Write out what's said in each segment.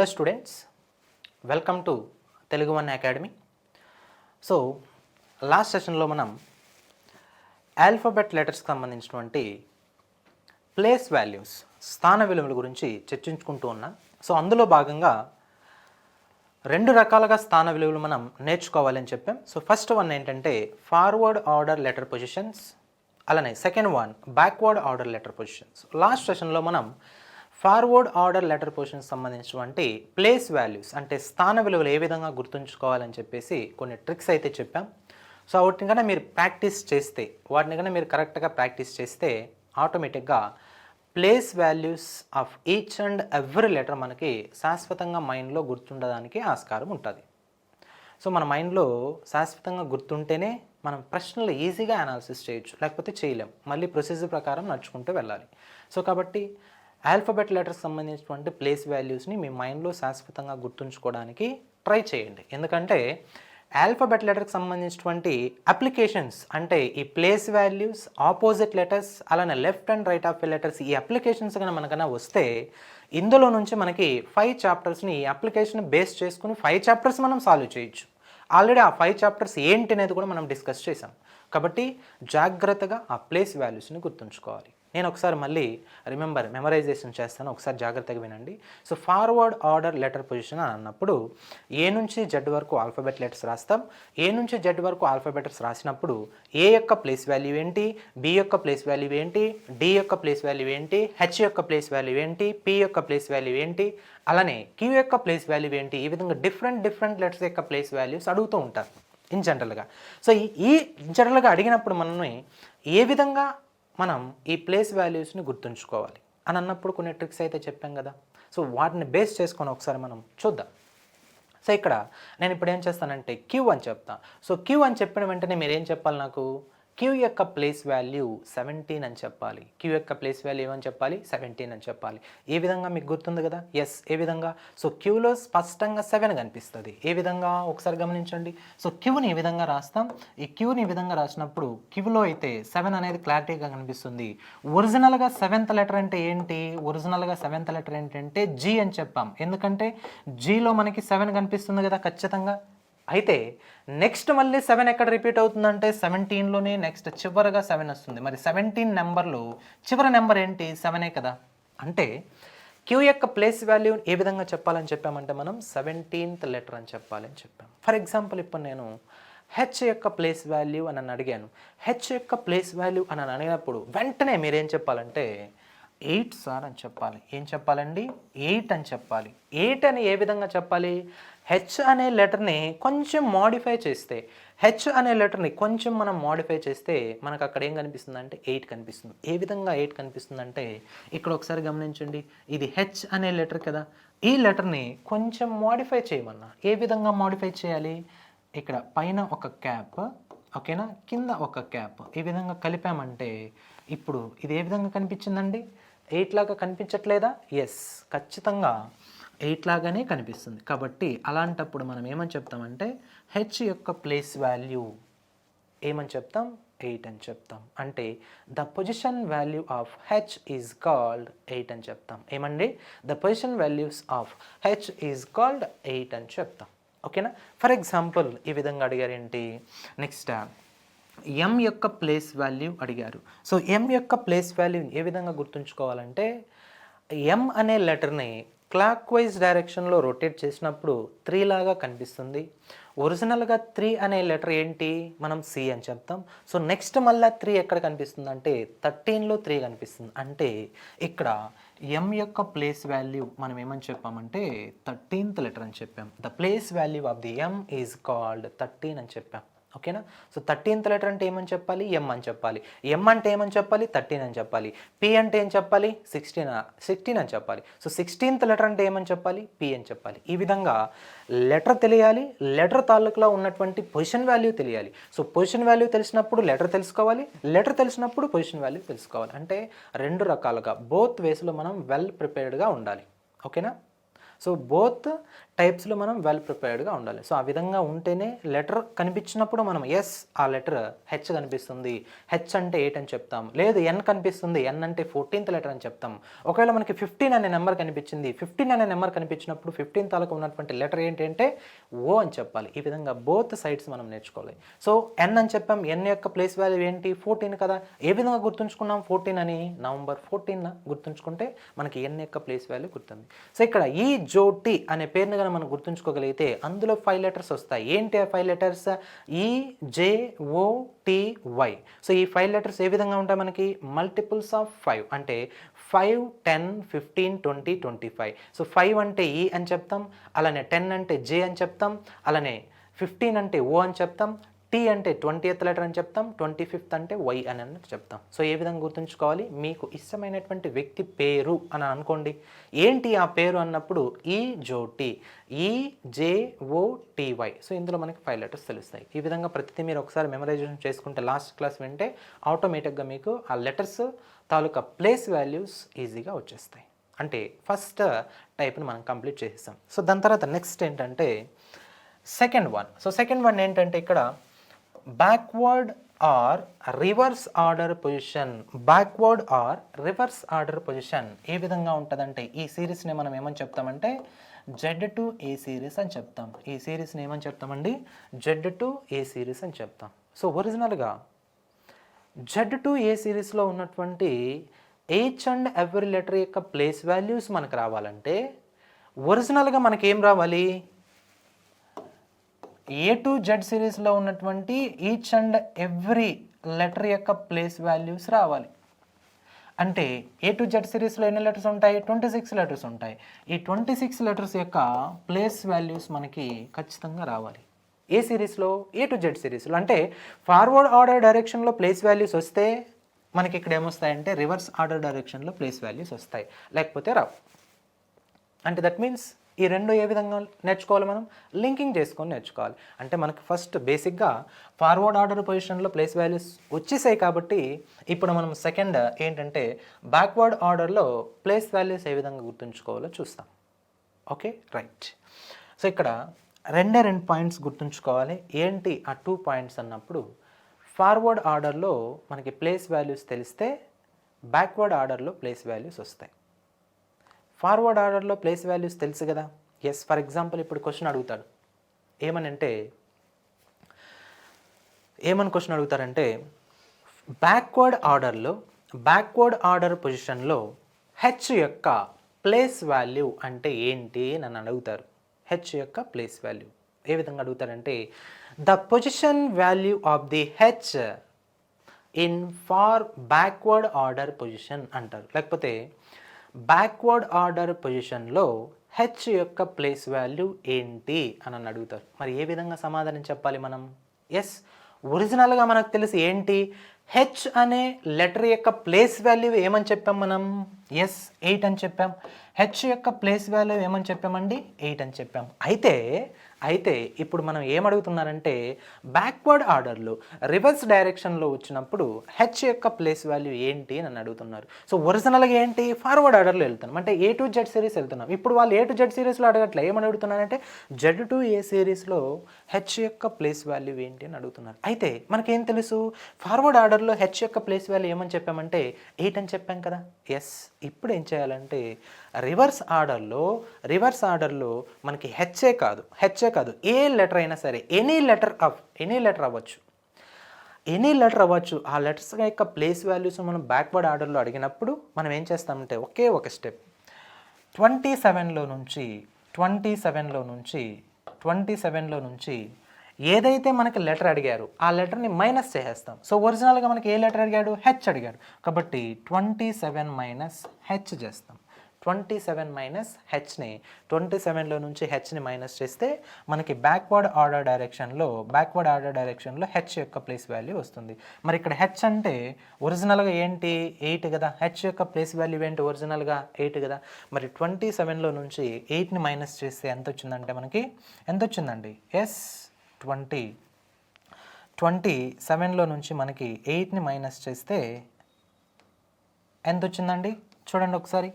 Hello students, welcome to Telugu one academy. So last సెషన్లో మనం alphabet లెటర్స్కి సంబంధించినటువంటి ప్లేస్ వాల్యూస్, స్థాన విలువల గురించి చర్చించుకుంటూ ఉన్నాం. సో అందులో భాగంగా రెండు రకాలుగా స్థాన విలువలు మనం నేర్చుకోవాలని చెప్పాం. సో ఫస్ట్ వన్ ఏంటంటే ఫార్వర్డ్ ఆర్డర్ లెటర్ పొజిషన్స్, అలానే second one backward order letter positions. Last సెషన్లో మనం ఫార్వర్డ్ ఆర్డర్ లెటర్ పొజిషన్స్ సంబంధించినటువంటి ప్లేస్ వాల్యూస్ అంటే స్థాన విలువలు ఏ విధంగా గుర్తుంచుకోవాలని చెప్పేసి కొన్ని ట్రిక్స్ అయితే చెప్పాం. సో వాటిని కన్నా మీరు ప్రాక్టీస్ చేస్తే, వాటిని కన్నా మీరు కరెక్ట్గా ప్రాక్టీస్ చేస్తే ఆటోమేటిక్గా place values of each and every letter మనకి శాశ్వతంగా మైండ్లో గుర్తుండడానికి ఆస్కారం ఉంటుంది. సో మన మైండ్లో శాశ్వతంగా గుర్తుంటేనే మనం ప్రశ్నలు ఈజీగా అనాలిసిస్ చేయొచ్చు, లేకపోతే చేయలేం. మళ్ళీ ప్రొసీజర్ ప్రకారం నడుచుకుంటూ వెళ్ళాలి. సో కాబట్టి ఆల్ఫాబెట్ లెటర్స్ సంబంధించినటువంటి ప్లేస్ వాల్యూస్ని మీ మైండ్లో శాశ్వతంగా గుర్తుంచుకోవడానికి ట్రై చేయండి. ఎందుకంటే ఆల్ఫాబెట్ లెటర్కి సంబంధించినటువంటి అప్లికేషన్స్ అంటే ఈ ప్లేస్ వాల్యూస్, ఆపోజిట్ లెటర్స్, అలానే left and right of letters, ఈ అప్లికేషన్స్ కన్నా మనకన్నా వస్తే ఇందులో నుంచి మనకి 5 చాప్టర్స్ని ఈ అప్లికేషన్ బేస్ చేసుకుని 5 చాప్టర్స్ మనం సాల్వ్ చేయొచ్చు. ఆల్రెడీ ఆ 5 చాప్టర్స్ ఏంటి అనేది కూడా మనం డిస్కస్ చేసాం. కాబట్టి జాగ్రత్తగా ఆ ప్లేస్ వాల్యూస్ని గుర్తుంచుకోవాలి. నేను ఒకసారి మళ్ళీ మెమరైజేషన్ చేస్తాను, ఒకసారి జాగ్రత్తగా వినండి. So forward order letter position అని అన్నప్పుడు ఏ నుంచి జెడ్ వరకు ఆల్ఫాబెట్ లెటర్స్ రాస్తాం. ఏ నుంచి జెడ్ వరకు ఆల్ఫాబెట్స్ రాసినప్పుడు ఏ యొక్క ప్లేస్ వాల్యూ ఏంటి, బి యొక్క ప్లేస్ వాల్యూ ఏంటి, డి యొక్క ప్లేస్ వాల్యూ ఏంటి, హెచ్ యొక్క ప్లేస్ వాల్యూ ఏంటి, పి యొక్క ప్లేస్ వాల్యూ ఏంటి, అలానే క్యూ యొక్క ప్లేస్ వాల్యూ ఏంటి, ఈ విధంగా డిఫరెంట్ లెటర్స్ యొక్క ప్లేస్ వాల్యూస్ అడుగుతూ ఉంటారు ఇన్ జనరల్గా. సో ఈ జనరల్గా అడిగినప్పుడు మనల్ని ఏ విధంగా మనం ఈ ప్లేస్ వాల్యూస్ని గుర్తుంచుకోవాలి అని అన్నప్పుడు కొన్ని ట్రిక్స్ అయితే చెప్పాం కదా. సో వాటిని బేస్ చేసుకొని ఒకసారి మనం చూద్దాం. సో ఇక్కడ నేను ఇప్పుడు ఏం చేస్తానంటే క్యూ అని చెప్తాను. సో క్యూ అని చెప్పిన వెంటనే మీరు ఏం చెప్పాలి, నాకు క్యూ యొక్క ప్లేస్ వాల్యూ 17 అని చెప్పాలి. క్యూ యొక్క ప్లేస్ వాల్యూ ఏమని చెప్పాలి, 17 అని చెప్పాలి. ఏ విధంగా మీకు గుర్తుంది కదా? ఎస్, ఏ విధంగా? సో క్యూలో స్పష్టంగా 7 కనిపిస్తుంది. ఏ విధంగా ఒకసారి గమనించండి. సో క్యూని ఈ విధంగా రాస్తాం. ఈ క్యూని ఈ విధంగా రాసినప్పుడు క్యూలో అయితే 7 అనేది క్లారిటీగా కనిపిస్తుంది. ఒరిజినల్గా 7th లెటర్ అంటే ఏంటి? ఒరిజినల్గా 7th లెటర్ ఏంటంటే జీ అని చెప్పాం. ఎందుకంటే జీలో మనకి 7 కనిపిస్తుంది కదా ఖచ్చితంగా. అయితే నెక్స్ట్ మళ్ళీ 7 ఎక్కడ రిపీట్ అవుతుందంటే 17లోనే నెక్స్ట్ చివరగా 7 వస్తుంది. మరి 17 నెంబర్లో చివరి నెంబర్ ఏంటి? 7ఏ కదా. అంటే క్యూ యొక్క ప్లేస్ వాల్యూ ఏ విధంగా చెప్పాలని చెప్పామంటే మనం 17th లెటర్ అని చెప్పాలని చెప్పాం. ఫర్ ఎగ్జాంపుల్ ఇప్పుడు నేను హెచ్ యొక్క ప్లేస్ వాల్యూ అని అడిగాను. హెచ్ యొక్క ప్లేస్ వాల్యూ అని అడిగినప్పుడు వెంటనే మీరేం చెప్పాలంటే 8 సార్ అని చెప్పాలి. ఏం చెప్పాలండి? 8 అని చెప్పాలి. 8 అని ఏ విధంగా చెప్పాలి? హెచ్ అనే లెటర్ని కొంచెం మోడిఫై చేస్తే, హెచ్ అనే లెటర్ని కొంచెం మనం మోడిఫై చేస్తే మనకు అక్కడ ఏం కనిపిస్తుంది అంటే 8 కనిపిస్తుంది. ఏ విధంగా 8 కనిపిస్తుంది అంటే ఇక్కడ ఒకసారి గమనించండి. ఇది హెచ్ అనే లెటర్ కదా. ఈ లెటర్ని కొంచెం మోడిఫై చేయమన్నా. ఏ విధంగా మోడిఫై చేయాలి? ఇక్కడ పైన ఒక క్యాప్, ఓకేనా, కింద ఒక క్యాప్, ఈ విధంగా కలిపామంటే ఇప్పుడు ఇది ఏ విధంగా కనిపించిందండి? 8 లాగా కనిపించట్లేదా? ఎస్, ఖచ్చితంగా 8 లాగానే కనిపిస్తుంది. కాబట్టి అలాంటప్పుడు మనం ఏమని చెప్తామంటే హెచ్ యొక్క ప్లేస్ వాల్యూ ఏమని చెప్తాం? 8 అని చెప్తాం. అంటే the position value of H is called 8 అని చెప్తాం. ఏమండి? The position values of H is called 8 అని చెప్తాం. ఓకేనా? ఫర్ ఎగ్జాంపుల్ ఈ విధంగా అడిగారు ఏంటి? నెక్స్ట్ ఎం యొక్క ప్లేస్ వాల్యూ అడిగారు. సో ఎం యొక్క ప్లేస్ వాల్యూ ఏ విధంగా గుర్తుంచుకోవాలంటే ఎం అనే లెటర్ని క్లాక్ వైజ్ డైరెక్షన్లో రొటేట్ చేసినప్పుడు 3 లాగా కనిపిస్తుంది. ఒరిజినల్గా 3 అనే లెటర్ ఏంటి? మనం సి అని చెప్తాం. సో నెక్స్ట్ మళ్ళీ 3 ఎక్కడ కనిపిస్తుంది అంటే 13లో 3 కనిపిస్తుంది. అంటే ఇక్కడ ఎం యొక్క ప్లేస్ వాల్యూ మనం ఏమని చెప్పామంటే 13th లెటర్ అని చెప్పాం. The place value of the M is called 13 అని చెప్పాం. ఓకేనా? సో 13th లెటర్ అంటే ఏమని చెప్పాలి? ఎం అని చెప్పాలి. ఎం అంటే ఏమని చెప్పాలి? 13 అని చెప్పాలి. పి అంటే ఏం చెప్పాలి? 16 అని చెప్పాలి. సో 16th లెటర్ అంటే ఏమని చెప్పాలి? పి అని చెప్పాలి. ఈ విధంగా లెటర్ తెలియాలి, లెటర్ తాలూకులో ఉన్నటువంటి పొజిషన్ వాల్యూ తెలియాలి. సో పొజిషన్ వాల్యూ తెలిసినప్పుడు లెటర్ తెలుసుకోవాలి, లెటర్ తెలిసినప్పుడు పొజిషన్ వాల్యూ తెలుసుకోవాలి. అంటే రెండు రకాలుగా బోత్ వేస్లో మనం వెల్ ప్రిపేర్డ్గా ఉండాలి. ఓకేనా? సో బోత్ టైప్స్లో మనం వెల్ ప్రిపేర్డ్గా ఉండాలి. సో ఆ విధంగా ఉంటేనే లెటర్ కనిపించినప్పుడు మనం ఎస్ ఆ లెటర్ హెచ్ కనిపిస్తుంది, హెచ్ అంటే 8 అని చెప్తాం. లేదు ఎన్ కనిపిస్తుంది, ఎన్ అంటే 14th లెటర్ అని చెప్తాం. ఒకవేళ మనకి 15 అనే నెంబర్ కనిపించింది, 15 అనే నెంబర్ కనిపించినప్పుడు 15 తాలూకు ఉన్నటువంటి లెటర్ ఏంటంటే ఓ అని చెప్పాలి. ఈ విధంగా బోత్ సైడ్స్ మనం నేర్చుకోవాలి. సో ఎన్ అని చెప్పాం, ఎన్ యొక్క ప్లేస్ వాల్యూ ఏంటి 14 కదా. ఏ విధంగా గుర్తుంచుకున్నాం 14 అని? నవంబర్ 14 గుర్తుంచుకుంటే మనకి ఎన్ యొక్క ప్లేస్ వాల్యూ గుర్తుంది. సో ఇక్కడ ఈ జోటి అనే పేరుని కనుక మనం గుర్తుంచుకోగలిగితే అందులో 5 లెటర్స్ వస్తాయి. ఏంటి ఆ 5 లెటర్స్? ఈ జే ఓ టీ వై. సో ఈ 5 లెటర్స్ ఏ విధంగా ఉంటాయి మనకి? మల్టిపుల్స్ ఆఫ్ 5 అంటే 5, 10, 15, 20, 25. సో 5 అంటే ఈ అని చెప్తాం, అలానే 10 అంటే జే అని చెప్తాం, అలానే 15 అంటే ఓ అని చెప్తాం, టీ అంటే 20th లెటర్ అని చెప్తాం, 25th అంటే వై అని చెప్తాం. సో ఏ విధంగా గుర్తుంచుకోవాలి? మీకు ఇష్టమైనటువంటి వ్యక్తి పేరు అని అనుకోండి. ఏంటి ఆ పేరు అన్నప్పుడు ఈ జోటి, ఈ జేఓటీవై. సో ఇందులో మనకి 5 లెటర్స్ తెలుస్తాయి. ఈ విధంగా ప్రతిదీ మీరు ఒకసారి మెమరైజేషన్ చేసుకుంటే లాస్ట్ క్లాస్ వింటే ఆటోమేటిక్గా మీకు ఆ లెటర్స్ తాలూకా ప్లేస్ వాల్యూస్ ఈజీగా వచ్చేస్తాయి. అంటే ఫస్ట్ టైప్ని మనం కంప్లీట్ చేసేస్తాం. సో దాని తర్వాత నెక్స్ట్ ఏంటంటే second one. So second one ఏంటంటే ఇక్కడ backward or reverse order position. Backward or reverse order position ఏ విధంగా ఉంటుందంటే ఈ సిరీస్ని మనం ఏమని చెప్తామంటే Z2A సిరీస్ అని చెప్తాం. ఈ సిరీస్ని ఏమని చెప్తామండి? Z2A సిరీస్ అని చెప్తాం. సో ఒరిజినల్గా Z2A సిరీస్లో ఉన్నటువంటి ఈచ్ అండ్ ఎవ్రీ లెటర్ యొక్క ప్లేస్ వాల్యూస్ మనకు రావాలంటే ఒరిజినల్గా మనకి ఏం రావాలి? A to Z సిరీస్లో ఉన్నటువంటి ఈచ్ అండ్ ఎవ్రీ లెటర్ యొక్క ప్లేస్ వాల్యూస్ రావాలి. అంటే A to Z సిరీస్లో ఎన్ని లెటర్స్ ఉంటాయి? 26 లెటర్స్ ఉంటాయి. ఈ 26 లెటర్స్ యొక్క ప్లేస్ వాల్యూస్ మనకి ఖచ్చితంగా రావాలి. ఏ సిరీస్లో? A to Z సిరీస్లో. అంటే ఫార్వర్డ్ ఆర్డర్ డైరెక్షన్లో ప్లేస్ వాల్యూస్ వస్తే మనకి ఇక్కడ ఏమొస్తాయంటే రివర్స్ ఆర్డర్ డైరెక్షన్లో ప్లేస్ వాల్యూస్ వస్తాయి, లేకపోతే రావు. అంటే దట్ మీన్స్ ఈ రెండు ఏ విధంగా నేర్చుకోవాలి? మనం లింకింగ్ చేసుకొని నేర్చుకోవాలి. అంటే మనకి ఫస్ట్ బేసిక్గా ఫార్వర్డ్ ఆర్డర్ పొజిషన్లో ప్లేస్ వాల్యూస్ వచ్చేసాయి కాబట్టి ఇప్పుడు మనం సెకండ్ ఏంటంటే బ్యాక్వర్డ్ ఆర్డర్లో ప్లేస్ వాల్యూస్ ఏ విధంగా గుర్తుంచుకోవాలో చూస్తాం. Okay right. సో ఇక్కడ రెండు పాయింట్స్ గుర్తుంచుకోవాలి. ఏంటి ఆ 2 పాయింట్స్ అన్నప్పుడు ఫార్వర్డ్ ఆర్డర్లో మనకి ప్లేస్ వాల్యూస్ తెలిస్తే బ్యాక్వర్డ్ ఆర్డర్లో ప్లేస్ వాల్యూస్ వస్తాయి. ఫార్వర్డ్ ఆర్డర్లో ప్లేస్ వాల్యూస్ తెలుసు కదా. ఎస్, ఫర్ ఎగ్జాంపుల్ ఇప్పుడు క్వశ్చన్ అడుగుతాడు. ఏమని క్వశ్చన్ అడుగుతారంటే బ్యాక్వర్డ్ ఆర్డర్ పొజిషన్లో హెచ్ యొక్క ప్లేస్ వాల్యూ అంటే ఏంటి అని అడుగుతారు. హెచ్ యొక్క ప్లేస్ వాల్యూ ఏ విధంగా అడుగుతారంటే the position value of the H in for backward order position అంటారు. లేకపోతే బ్యాక్వర్డ్ ఆర్డర్ పొజిషన్లో హెచ్ యొక్క ప్లేస్ వాల్యూ ఏంటి అని అడుగుతారు. మరి ఏ విధంగా సమాధానం చెప్పాలి మనం? ఎస్, ఒరిజినల్గా మనకు తెలిసి ఏంటి? హెచ్ అనే లెటర్ యొక్క ప్లేస్ వాల్యూ ఏమని చెప్పాం మనం? ఎస్, 8 అని చెప్పాం. హెచ్ యొక్క ప్లేస్ వాల్యూ ఏమని చెప్పామండి? 8 అని చెప్పాం. అయితే ఇప్పుడు మనం ఏమడుగుతున్నారంటే బ్యాక్వర్డ్ ఆర్డర్లో రివర్స్ డైరెక్షన్లో వచ్చినప్పుడు హెచ్ యొక్క ప్లేస్ వాల్యూ ఏంటి అని అడుగుతున్నారు. సో ఒరిజినల్గా ఏంటి? ఫార్వర్డ్ ఆర్డర్లో వెళ్తున్నాం, అంటే A to Z సిరీస్ వెళ్తున్నాం. ఇప్పుడు వాళ్ళు A to Z సిరీస్లో అడగట్లే, ఏమని అడుగుతున్నారంటే Z2A సిరీస్లో హెచ్ యొక్క ప్లేస్ వాల్యూ ఏంటి అని అడుగుతున్నారు. అయితే మనకేం తెలుసు? ఫార్వర్డ్ ఆర్డర్లో హెచ్ యొక్క ప్లేస్ వాల్యూ ఏమని చెప్పామంటే 8 అని చెప్పాం కదా. ఎస్, ఇప్పుడు ఏం చేయాలంటే రివర్స్ ఆర్డర్లో మనకి హెచ్చే కాదు ఏ లెటర్ అయినా సరే ఎనీ లెటర్ అవ్వచ్చు ఆ లెటర్స్ యొక్క ప్లేస్ వాల్యూస్ మనం బ్యాక్వర్డ్ ఆర్డర్లో అడిగినప్పుడు మనం ఏం చేస్తామంటే ఒకే ఒక స్టెప్ 27లో నుంచి ఏదైతే మనకి లెటర్ అడిగారు ఆ లెటర్ని మైనస్ చేసేస్తాం. సో ఒరిజినల్గా మనకి ఏ లెటర్ అడిగాడు? హెచ్ అడిగాడు కాబట్టి 27 మైనస్ హెచ్ చేస్తాం. 27 మైనస్ హెచ్ని 27లో నుంచి హెచ్ని మైనస్ చేస్తే మనకి బ్యాక్వర్డ్ ఆర్డర్ డైరెక్షన్లో హెచ్ యొక్క ప్లేస్ వాల్యూ వస్తుంది. మరి ఇక్కడ హెచ్ అంటే ఒరిజినల్గా ఏంటి? 8 కదా. హెచ్ యొక్క ప్లేస్ వాల్యూ ఏంటి? ఒరిజినల్గా 8 కదా. మరి 27లో నుంచి 8ని మైనస్ చేస్తే ఎంత వచ్చిందంటే మనకి ఎంత వచ్చిందండి? ఎస్, 27లో నుంచి మనకి 8ని మైనస్ చేస్తే ఎంత వచ్చిందండి? చూడండి ఒకసారి.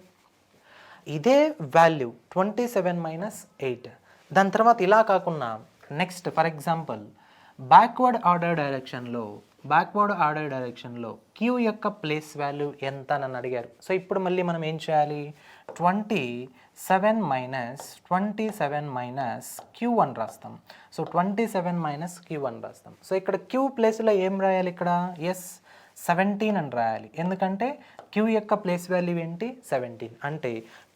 ఇదే వాల్యూ 27 - 8. దాని తర్వాత ఇలా కాకుండా next for example backward order డైరెక్షన్లో క్యూ యొక్క ప్లేస్ వాల్యూ ఎంత అని అడిగారు. సో ఇప్పుడు మళ్ళీ మనం ఏం చేయాలి, 27 మైనస్ Q1 రాస్తాం. సో 27 - Q1 రాస్తాం. సో ఇక్కడ క్యూ ప్లేస్లో ఏం రాయాలి, ఇక్కడ 17 అని రాయాలి. ఎందుకంటే క్యూ యొక్క ప్లేస్ వాల్యూ ఏంటి, 17. అంటే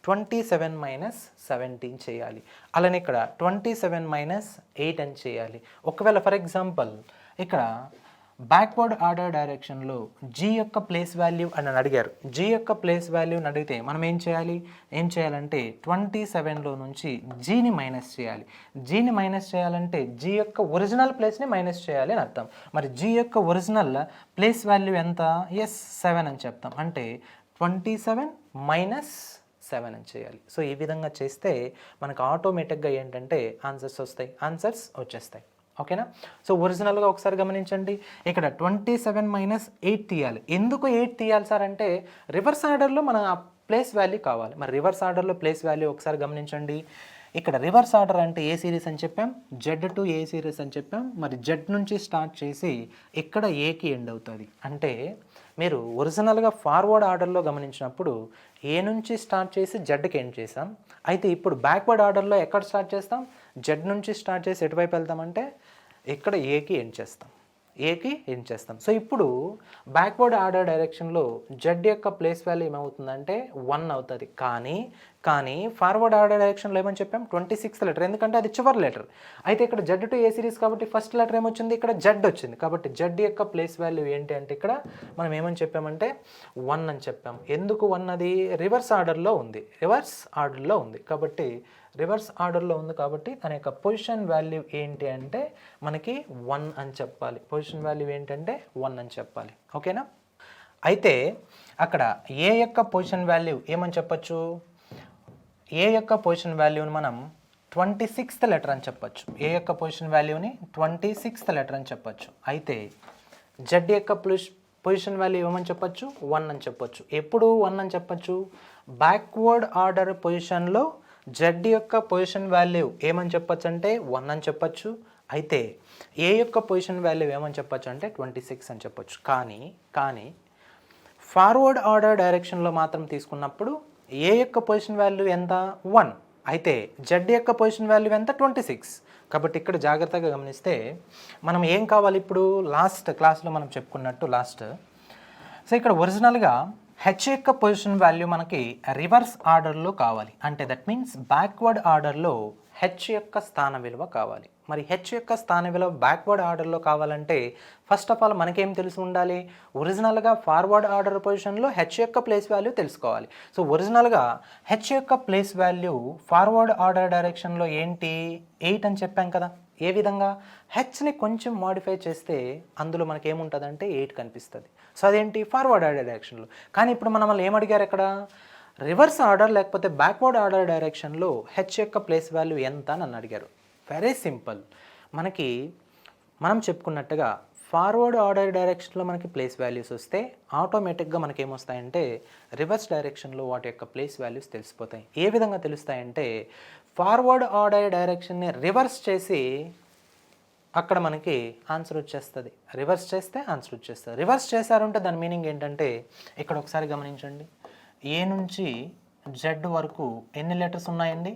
27 - 17 చేయాలి. అలానే ఇక్కడ 27 - 8 అని చేయాలి. ఒకవేళ ఫర్ ఎగ్జాంపుల్ ఇక్కడ బ్యాక్వర్డ్ ఆర్డర్ డైరెక్షన్లో జీ యొక్క ప్లేస్ వాల్యూ అని అడిగారు. జీ యొక్క ప్లేస్ వాల్యూని అడిగితే మనం ఏం చేయాలంటే 27లో నుంచి జీని మైనస్ చేయాలి. జీని మైనస్ చేయాలంటే జీ యొక్క ఒరిజినల్ ప్లేస్ని మైనస్ చేయాలి అని అర్థం. మరి జీ యొక్క ఒరిజినల్ ప్లేస్ వాల్యూ ఎంత, 7 అని చెప్తాం. అంటే 27 - 7 అని చేయాలి. సో ఈ విధంగా చేస్తే మనకు ఆటోమేటిక్గా ఏంటంటే ఆన్సర్స్ వచ్చేస్తాయి. ఓకేనా. సో ఒరిజినల్గా ఒకసారి గమనించండి, ఇక్కడ 27 - 8 తీయాలి. ఎందుకు 8 తీయాలి సార్ అంటే రివర్స్ ఆర్డర్లో మన ప్లేస్ వాల్యూ కావాలి. మరి రివర్స్ ఆర్డర్లో ప్లేస్ వాల్యూ ఒకసారి గమనించండి. ఇక్కడ రివర్స్ ఆర్డర్ అంటే ఏ సిరీస్ అని చెప్పాం, జెడ్ టు ఏ సిరీస్ అని చెప్పాం. మరి జెడ్ నుంచి స్టార్ట్ చేసి ఇక్కడ ఏకి ఎండ్ అవుతుంది. అంటే మీరు ఒరిజినల్గా ఫార్వర్డ్ ఆర్డర్లో గమనించినప్పుడు ఏ నుంచి స్టార్ట్ చేసి జెడ్కి ఎండ్ చేసాం. అయితే ఇప్పుడు బ్యాక్వర్డ్ ఆర్డర్లో ఎక్కడ స్టార్ట్ చేస్తాం, జెడ్ నుంచి స్టార్ట్ చేసి ఎటువైపు వెళ్తామంటే ఇక్కడ ఏకి ఎండ్ చేస్తాం. సో ఇప్పుడు బ్యాక్వర్డ్ ఆర్డర్ డైరెక్షన్లో జెడ్ యొక్క ప్లేస్ వాల్యూ ఏమవుతుందంటే 1 అవుతుంది. కానీ ఫార్వర్డ్ ఆర్డర్ డైరెక్షన్లో ఏమని చెప్పాం, 26th లెటర్. ఎందుకంటే అది చివరి లెటర్. అయితే ఇక్కడ జెడ్ టు ఏ సిరీస్ కాబట్టి ఫస్ట్ లెటర్ ఏమొచ్చింది, ఇక్కడ జెడ్ వచ్చింది. కాబట్టి జెడ్ యొక్క ప్లేస్ వాల్యూ ఏంటి అంటే ఇక్కడ మనం ఏమని చెప్పామంటే 1 అని చెప్పాం. ఎందుకు 1, అది రివర్స్ ఆర్డర్లో ఉంది. కాబట్టి రివర్స్ ఆర్డర్లో ఉంది కాబట్టి దాని యొక్క పొజిషన్ వాల్యూ ఏంటి అంటే మనకి 1 అని చెప్పాలి. పొజిషన్ వాల్యూ ఏంటంటే 1 అని చెప్పాలి. ఓకేనా. అయితే అక్కడ ఏ యొక్క పొజిషన్ వాల్యూ ఏమని చెప్పచ్చు, ఏ యొక్క పొజిషన్ వాల్యూని మనం 26th లెటర్ అని చెప్పచ్చు. ఏ యొక్క పొజిషన్ వాల్యూని 26th లెటర్ అని చెప్పచ్చు. అయితే జెడ్ యొక్క పొజిషన్ వాల్యూ ఏమని చెప్పచ్చు, 1 అని చెప్పచ్చు. ఎప్పుడు 1 అని చెప్పచ్చు, బ్యాక్వర్డ్ ఆర్డర్ పొజిషన్లో జెడ్ యొక్క పొజిషన్ వాల్యూ ఏమని చెప్పచ్చు అంటే 1 అని చెప్పచ్చు. అయితే ఏ యొక్క పొజిషన్ వాల్యూ ఏమని చెప్పచ్చు అంటే 26 అని చెప్పచ్చు. కానీ ఫార్వర్డ్ ఆర్డర్ డైరెక్షన్లో మాత్రం తీసుకున్నప్పుడు ఏ యొక్క పొజిషన్ వాల్యూ ఎంత, 1. అయితే జెడ్ యొక్క పొజిషన్ వాల్యూ ఎంత, 26. కాబట్టి ఇక్కడ జాగ్రత్తగా గమనిస్తే మనం ఏం కావాలి, ఇప్పుడు లాస్ట్ క్లాస్లో మనం చెప్పుకున్నట్టు సో ఇక్కడ ఒరిజినల్గా హెచ్ యొక్క పొజిషన్ వాల్యూ మనకి రివర్స్ ఆర్డర్లో కావాలి. అంటే దట్ మీన్స్ బ్యాక్వర్డ్ ఆర్డర్లో హెచ్ యొక్క స్థాన విలువ కావాలి. మరి హెచ్ యొక్క స్థాన విలువ బ్యాక్వర్డ్ ఆర్డర్లో కావాలంటే ఫస్ట్ ఆఫ్ ఆల్ మనకేం తెలిసి ఉండాలి, ఒరిజినల్గా ఫార్వర్డ్ ఆర్డర్ పొజిషన్లో హెచ్ యొక్క ప్లేస్ వాల్యూ తెలుసుకోవాలి. సో ఒరిజినల్గా హెచ్ యొక్క ప్లేస్ వాల్యూ ఫార్వర్డ్ ఆర్డర్ డైరెక్షన్లో ఏంటి, 8 అని చెప్పాం కదా. ఏ విధంగా, హెచ్ని కొంచెం మాడిఫై చేస్తే అందులో మనకి ఏముంటుందంటే 8 కనిపిస్తుంది. సో అదేంటి, ఫార్వర్డ్ ఆర్డర్ డైరెక్షన్లో. కానీ ఇప్పుడు మనల్ని ఏమడిగారు, ఇక్కడ రివర్స్ ఆర్డర్ లేకపోతే బ్యాక్వర్డ్ ఆర్డర్ డైరెక్షన్లో హెచ్ యొక్క ప్లేస్ వాల్యూ ఎంత అని అడిగారు. Very simple. మనం చెప్పుకున్నట్టుగా ఫార్వర్డ్ ఆర్డర్ డైరెక్షన్లో మనకి ప్లేస్ వాల్యూస్ వస్తే ఆటోమేటిక్గా మనకి ఏమొస్తాయంటే రివర్స్ డైరెక్షన్లో వాటి యొక్క ప్లేస్ వాల్యూస్ తెలిసిపోతాయి. ఏ విధంగా తెలుస్తాయంటే ఫార్వర్డ్ ఆర్డర్ డైరెక్షన్ని రివర్స్ చేసి అక్కడ మనకి ఆన్సర్ వచ్చేస్తుంది. రివర్స్ చేస్తే ఆన్సర్ వచ్చేస్తుంది. రివర్స్ చేశారంటే దాని మీనింగ్ ఏంటంటే ఇక్కడ ఒకసారి గమనించండి, ఏ నుంచి జెడ్ వరకు ఎన్ని లెటర్స్ ఉన్నాయండి,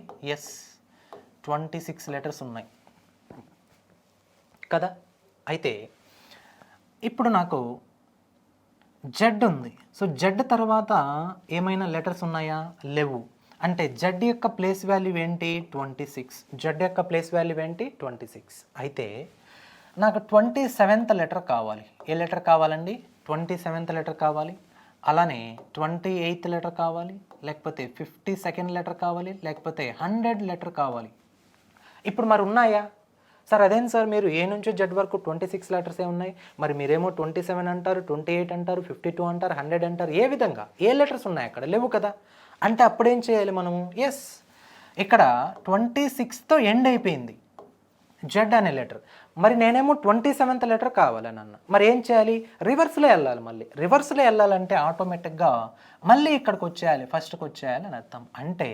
26 లెటర్స్ ఉన్నాయి కదా. అయితే ఇప్పుడు నాకు జెడ్ ఉంది. సో జెడ్ తర్వాత ఏమైనా లెటర్స్ ఉన్నాయా, లేవు. అంటే జెడ్ యొక్క ప్లేస్ వాల్యూ ఏంటి, 26. జెడ్ యొక్క ప్లేస్ వాల్యూ ఏంటి, 26. అయితే నాకు 27th లెటర్ కావాలి. ఏ లెటర్ కావాలండి, 27th లెటర్ కావాలి. అలానే 28th లెటర్ కావాలి, లేకపోతే 52nd లెటర్ కావాలి, లేకపోతే 100 లెటర్ కావాలి. ఇప్పుడు మరి ఉన్నాయా సార్? అదేం సార్, మీరు ఏ నుంచి జెడ్ వరకు 26 లెటర్సే ఉన్నాయి, మరి మీరేమో 27 అంటారు, 28 అంటారు, 52 అంటారు, 100 అంటారు. ఏ విధంగా, ఏ లెటర్స్ ఉన్నాయి అక్కడ, లేవు కదా. అంటే అప్పుడేం చేయాలి మనము, ఇక్కడ 26తో ఎండ్ అయిపోయింది. జెడ్ అనే లెటర్. మరి నేనేమో 27th లెటర్ కావాలని అన్న. మరి ఏం చేయాలి? రివర్స్లో వెళ్ళాలి. మళ్ళీ రివర్స్లో వెళ్ళాలంటే ఆటోమేటిక్గా మళ్ళీ ఇక్కడికి వచ్చేయాలి, ఫస్ట్కి వచ్చేయాలి అని అర్థం. అంటే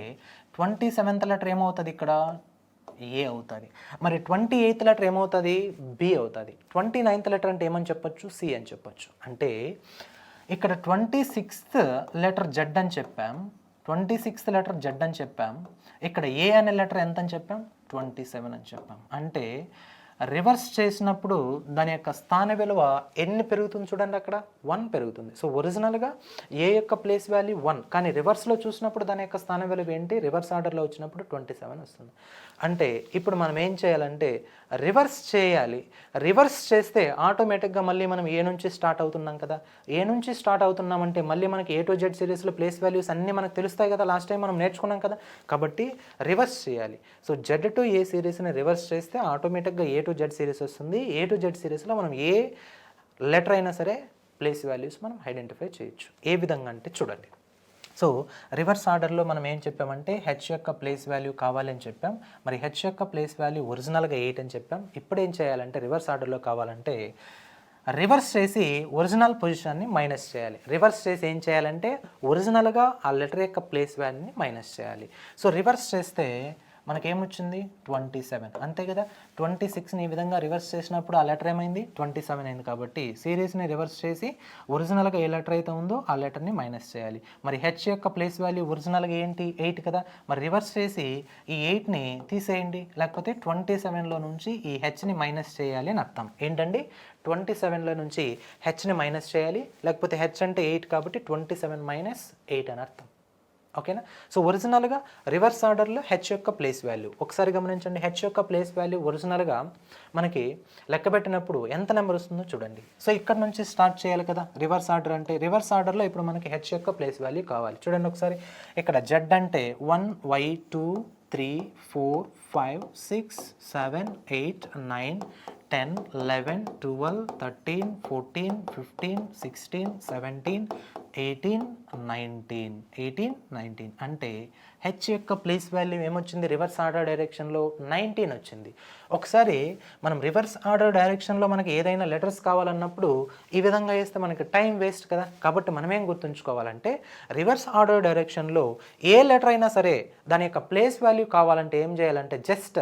27th లెటర్ ఏమవుతుంది ఇక్కడ? ఏ అవుతుంది. మరి 28th లెటర్ ఏమవుతుంది? బి అవుతుంది. 29th లెటర్ అంటే ఏమని చెప్పొచ్చు? సి అని చెప్పొచ్చు. అంటే ఇక్కడ 26th లెటర్ జెడ్ అని చెప్పాం, 26th లెటర్ జెడ్ అని చెప్పాం. ఇక్కడ ఏ అనే లెటర్ ఎంత అని చెప్పాం? 27 అని చెప్పాం. అంటే రివర్స్ చేసినప్పుడు దాని యొక్క స్థాన విలువ ఎన్ని పెరుగుతుంది చూడండి, అక్కడ 1 పెరుగుతుంది. సో ఒరిజినల్గా ఏ యొక్క ప్లేస్ వాల్యూ 1, కానీ రివర్స్లో చూసినప్పుడు దాని యొక్క స్థాన విలువ ఏంటి? రివర్స్ ఆర్డర్లో వచ్చినప్పుడు 27 వస్తుంది. అంటే ఇప్పుడు మనం ఏం చేయాలంటే రివర్స్ చేయాలి. రివర్స్ చేస్తే ఆటోమేటిక్గా మళ్ళీ మనం ఏ నుంచి స్టార్ట్ అవుతున్నాం కదా, ఏ నుంచి స్టార్ట్ అవుతున్నామంటే మళ్ళీ మనకి ఏ టు జెడ్ సిరీస్లో ప్లేస్ వాల్యూస్ అన్నీ మనకు తెలుస్తాయి కదా, లాస్ట్ టైం మనం నేర్చుకున్నాం కదా. కాబట్టి రివర్స్ చేయాలి. సో జెడ్ టు ఏ సిరీస్ని రివర్స్ చేస్తే ఆటోమేటిక్గా ఏ టు జెడ్ సిరీస్ వస్తుంది. ఏ టు జెడ్ సిరీస్లో మనం ఏ లెటర్ అయినా సరే ప్లేస్ వాల్యూస్ మనం ఐడెంటిఫై చేయొచ్చు. ఏ విధంగా అంటే చూడండి. సో రివర్స్ ఆర్డర్లో మనం ఏం చెప్పామంటే హెచ్ యొక్క ప్లేస్ వాల్యూ కావాలని చెప్పాం. మరి హెచ్ యొక్క ప్లేస్ వాల్యూ ఒరిజినల్గా 8 అని చెప్పాం. ఇప్పుడు ఏం చేయాలంటే రివర్స్ ఆర్డర్లో కావాలంటే రివర్స్ చేసి ఒరిజినల్ పొజిషన్ని మైనస్ చేయాలి. రివర్స్ చేసి ఏం చేయాలంటే ఒరిజినల్గా ఆ లెటర్ యొక్క ప్లేస్ వాల్యూని మైనస్ చేయాలి. సో రివర్స్ చేస్తే మనకేమొచ్చింది? 27, అంతే కదా. 26ని ఈ విధంగా రివర్స్ చేసినప్పుడు ఆ లెటర్ ఏమైంది? 27 అయింది. కాబట్టి సిరీస్ని రివర్స్ చేసి ఒరిజినల్గా ఏ లెటర్ అయితే ఉందో ఆ లెటర్ని మైనస్ చేయాలి. మరి హెచ్ యొక్క ప్లేస్ వాల్యూ ఒరిజినల్గా ఏంటి? 8 కదా. మరి రివర్స్ చేసి ఈ 8ని తీసేయండి, లేకపోతే 27లో నుంచి ఈ హెచ్ని మైనస్ చేయాలి అని అర్థం. ఏంటండి? 27లో నుంచి హెచ్ని మైనస్ చేయాలి, లేకపోతే హెచ్ అంటే 8 కాబట్టి 27 మైనస్ 8 అని అర్థం. ఓకేనా. సో ఒరిజినల్గా రివర్స్ ఆర్డర్లో హెచ్ యొక్క ప్లేస్ వాల్యూ ఒకసారి గమనించండి. హెచ్ యొక్క ప్లేస్ వాల్యూ ఒరిజినల్గా మనకి లెక్క పెట్టినప్పుడు ఎంత నెంబర్ వస్తుందో చూడండి. సో ఇక్కడ నుంచి స్టార్ట్ చేయాలి కదా రివర్స్ ఆర్డర్ అంటే. రివర్స్ ఆర్డర్లో ఇప్పుడు మనకి హెచ్ యొక్క ప్లేస్ వాల్యూ కావాలి. చూడండి ఒకసారి. ఇక్కడ జెడ్ అంటే 1 y 2 3 4 5 6 7 8 9 10 11 12 13 14 15 16 17 18 19 అంటే హెచ్ యొక్క ప్లేస్ వాల్యూ ఏమొచ్చింది? రివర్స్ ఆర్డర్ డైరెక్షన్లో 19 వచ్చింది. ఒకసారి మనం రివర్స్ ఆర్డర్ డైరెక్షన్లో మనకి ఏదైనా లెటర్స్ కావాలన్నప్పుడు ఈ విధంగా వేస్తే మనకి టైం వేస్ట్ కదా. కాబట్టి మనం ఏం గుర్తుంచుకోవాలంటే రివర్స్ ఆర్డర్ డైరెక్షన్లో ఏ లెటర్ అయినా సరే దాని యొక్క ప్లేస్ వాల్యూ కావాలంటే ఏం చేయాలంటే జస్ట్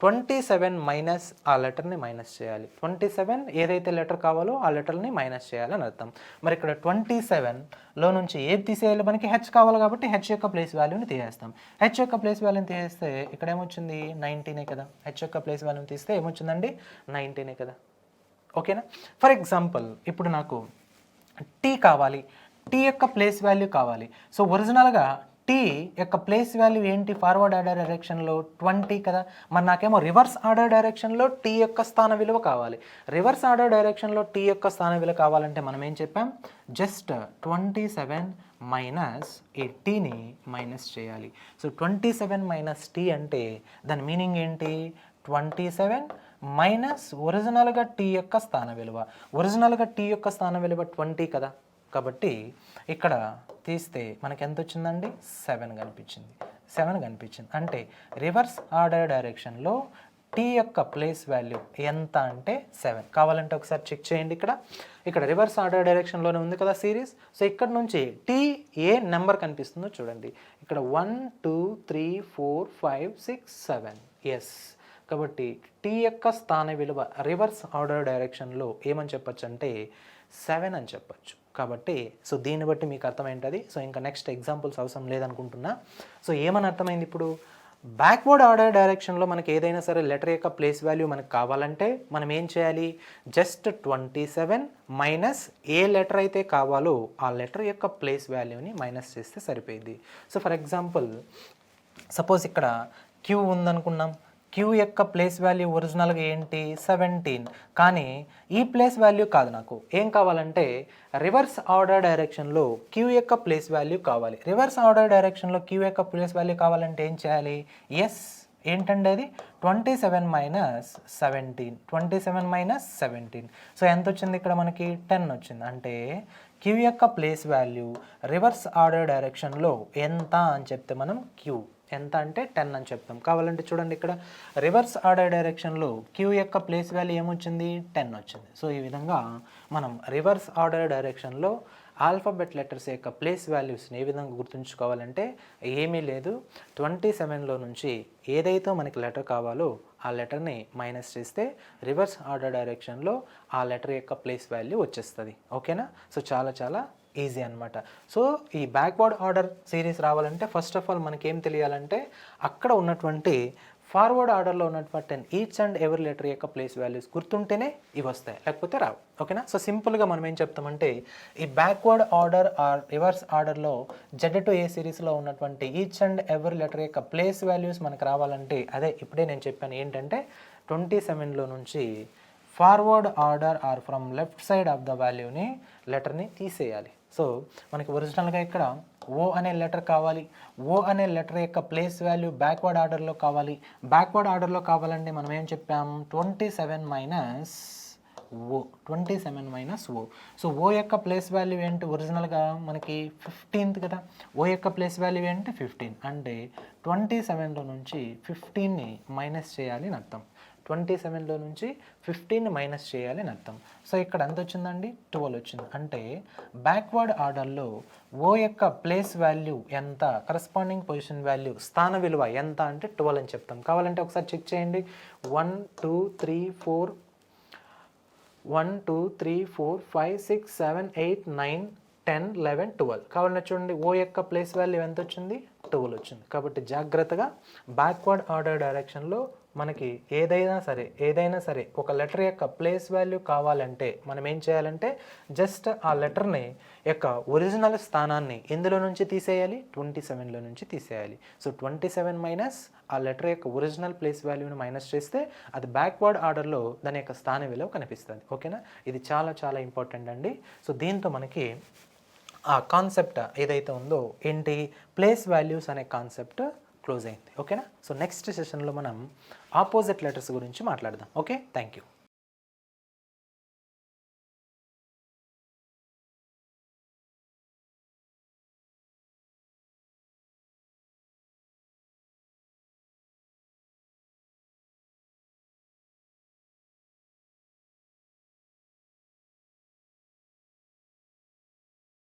27 మైనస్ ఆ లెటర్ని మైనస్ చేయాలి. 27 ఏదైతే లెటర్ కావాలో ఆ లెటర్ని మైనస్ చేయాలని అర్థం. మరి ఇక్కడ 27లో నుంచి ఏది తీసేయాలి? మనకి హెచ్ కావాలి కాబట్టి హెచ్ యొక్క ప్లేస్ వాల్యూని తీసేస్తాం. హెచ్ యొక్క ప్లేస్ వాల్యూని తీసేస్తే ఇక్కడ ఏమొచ్చింది? 19 కదా. హెచ్ యొక్క ప్లేస్ వాల్యూని తీస్తే ఏమొచ్చిందండి? 19 కదా. ఓకేనా. ఫర్ ఎగ్జాంపుల్ ఇప్పుడు నాకు టీ కావాలి, టీ యొక్క ప్లేస్ వాల్యూ కావాలి. సో ఒరిజినల్గా టీ యొక్క ప్లేస్ వాల్యూ ఏంటి? ఫార్వర్డ్ ఆర్డర్ డైరెక్షన్లో 20 కదా. మరి నాకేమో రివర్స్ ఆర్డర్ డైరెక్షన్లో టీ యొక్క స్థాన విలువ కావాలి. రివర్స్ ఆర్డర్ డైరెక్షన్లో టీ యొక్క స్థాన విలువ కావాలంటే మనం ఏం చెప్పాం? జస్ట్ 27 మైనస్ ఈ టీని మైనస్ చేయాలి. సో 27 మైనస్ టీ అంటే దాని మీనింగ్ ఏంటి? 27 మైనస్ ఒరిజినల్గా టీ యొక్క స్థాన విలువ. ఒరిజినల్గా టీ యొక్క స్థాన విలువ 20 కదా. కాబట్టి ఇక్కడ తీస్తే మనకి ఎంత వచ్చిందండి? 7 కనిపించింది. 7 కనిపించింది. అంటే రివర్స్ ఆర్డర్ డైరెక్షన్లో టీ యొక్క ప్లేస్ వాల్యూ ఎంత అంటే 7. కావాలంటే ఒకసారి చెక్ చేయండి. ఇక్కడ రివర్స్ ఆర్డర్ డైరెక్షన్లోనే ఉంది కదా సిరీస్. సో ఇక్కడ నుంచి టీ ఏ నెంబర్ కనిపిస్తుందో చూడండి. ఇక్కడ 1 2 3 4 5 6 7. ఎస్. కాబట్టి టీ యొక్క స్థాన విలువ రివర్స్ ఆర్డర్ డైరెక్షన్లో ఏమని చెప్పచ్చు అంటే 7 అని చెప్పచ్చు. కాబట్టి సో దీన్ని బట్టి మీకు అర్థమైంటుంది. సో ఇంకా నెక్స్ట్ ఎగ్జాంపుల్స్ అవసరం లేదనుకుంటున్నా. సో ఏమని అర్థమైంది? ఇప్పుడు బ్యాక్వర్డ్ ఆర్డర్ డైరెక్షన్లో మనకి ఏదైనా సరే లెటర్ యొక్క ప్లేస్ వాల్యూ మనకు కావాలంటే మనం ఏం చేయాలి? జస్ట్ 27 మైనస్ ఏ లెటర్ అయితే కావాలో ఆ లెటర్ యొక్క ప్లేస్ వాల్యూని మైనస్ చేస్తే సరిపోయింది. సో ఫర్ ఎగ్జాంపుల్ సపోజ్ ఇక్కడ క్యూ ఉందనుకున్నాం. క్యూ యొక్క ప్లేస్ వాల్యూ ఒరిజినల్గా ఏంటి? 17. కానీ ఈ ప్లేస్ వాల్యూ కాదు, నాకు ఏం కావాలంటే రివర్స్ ఆర్డర్ డైరెక్షన్లో క్యూ యొక్క ప్లేస్ వాల్యూ కావాలి. రివర్స్ ఆర్డర్ డైరెక్షన్లో క్యూ యొక్క ప్లేస్ వాల్యూ కావాలంటే ఏం చేయాలి? ఎస్. ఏంటంటే అది 27 మైనస్ 17. 27 మైనస్ 17. సో ఎంత వచ్చింది? ఇక్కడ మనకి 10 వచ్చింది. అంటే క్యూ యొక్క ప్లేస్ వాల్యూ రివర్స్ ఆర్డర్ డైరెక్షన్లో ఎంత అని చెప్తే మనం క్యూ ఎంత అంటే 10 అని చెప్తాం. కావాలంటే చూడండి ఇక్కడ రివర్స్ ఆర్డర్ డైరెక్షన్లో క్యూ యొక్క ప్లేస్ వాల్యూ ఏమొచ్చింది 10 వచ్చింది. సో ఈ విధంగా మనం రివర్స్ ఆర్డర్ డైరెక్షన్లో ఆల్ఫాబెట్ లెటర్స్ యొక్క ప్లేస్ వాల్యూస్ని ఏ విధంగా గుర్తుంచుకోవాలంటే ఏమీ లేదు, 27లో నుంచి ఏదైతే మనకి లెటర్ కావాలో ఆ లెటర్ని మైనస్ చేస్తే రివర్స్ ఆర్డర్ డైరెక్షన్లో ఆ లెటర్ యొక్క ప్లేస్ వాల్యూ వచ్చేస్తుంది. ఓకేనా? సో చాలా చాలా ఈజీ అనమాట. సో ఈ బ్యాక్వర్డ్ ఆర్డర్ సిరీస్ రావాలంటే ఫస్ట్ ఆఫ్ ఆల్ మనకి ఏం తెలియాలంటే అక్కడ ఉన్నటువంటి ఫార్వర్డ్ ఆర్డర్లో ఉన్నటువంటి ఈచ్ అండ్ ఎవరి లెటర్ యొక్క ప్లేస్ వాల్యూస్ గుర్తుంటేనే ఇవి వస్తాయి, లేకపోతే రావు. ఓకేనా? సో సింపుల్గా మనం ఏం చెప్తామంటే ఈ బ్యాక్వర్డ్ ఆర్డర్ ఆర్ రివర్స్ ఆర్డర్లో జెడ్ టు ఏ సిరీస్లో ఉన్నటువంటి ఈచ్ అండ్ ఎవరి లెటర్ యొక్క ప్లేస్ వాల్యూస్ మనకు రావాలంటే అదే ఇప్పుడే నేను చెప్పాను ఏంటంటే 27లో నుంచి forward order or from left side of the వాల్యూని లెటర్ని తీసేయాలి. సో మనకి ఒరిజినల్గా ఇక్కడ ఓ అనే లెటర్ కావాలి. ఓ అనే లెటర్ యొక్క ప్లేస్ వాల్యూ బ్యాక్వర్డ్ ఆర్డర్లో కావాలి. బ్యాక్వర్డ్ ఆర్డర్లో కావాలంటే మనం ఏం చెప్పాం 27 మైనస్ ఓ, 27 మైనస్ ఓ. సో ఓ యొక్క ప్లేస్ వాల్యూ ఏంటి ఒరిజినల్గా మనకి 15th కదా. ఓ యొక్క ప్లేస్ వాల్యూ ఏంటి 15 అంటే 27లో నుంచి 15ని మైనస్ చేయాలి అని అర్థం. 27లో నుంచి 15ని మైనస్ చేయాలి అని అర్థం. సో ఇక్కడ ఎంత వచ్చిందండి 12 వచ్చింది. అంటే బ్యాక్వర్డ్ ఆర్డర్లో ఓ యొక్క ప్లేస్ వాల్యూ ఎంత, కరస్పాండింగ్ పొజిషన్ వాల్యూ స్థాన విలువ ఎంత అంటే 12 అని చెప్తాం. కావాలంటే ఒకసారి చెక్ చేయండి. 1 2 3 4 1 2 3 4 5 6 7 8 9 10 11 12 కావాలంటే చూడండి ఓ యొక్క ప్లేస్ వాల్యూ ఎంత వచ్చింది 12 వచ్చింది. కాబట్టి జాగ్రత్తగా బ్యాక్వర్డ్ ఆర్డర్ డైరెక్షన్లో మనకి ఏదైనా సరే ఒక లెటర్ యొక్క ప్లేస్ వాల్యూ కావాలంటే మనం ఏం చేయాలంటే జస్ట్ ఆ లెటర్ని యొక్క ఒరిజినల్ స్థానాన్ని ఎందులో నుంచి తీసేయాలి 27లో నుంచి తీసేయాలి. సో 27 మైనస్ ఆ లెటర్ యొక్క ఒరిజినల్ ప్లేస్ వాల్యూని మైనస్ చేస్తే అది బ్యాక్వర్డ్ ఆర్డర్లో దాని యొక్క స్థాన విలువ కనిపిస్తుంది. ఓకేనా? ఇది చాలా చాలా ఇంపార్టెంట్ అండి. సో దీంతో మనకి ఆ కాన్సెప్ట్ ఏదైతే ఉందో ఏంటి ప్లేస్ వాల్యూస్ అనే కాన్సెప్ట్ క్లోజ్ అయింది. ఓకేనా? సో నెక్స్ట్ సెషన్లో మనం ఆపోజిట్ లెటర్స్ గురించి మాట్లాడదాం. Okay, thank you.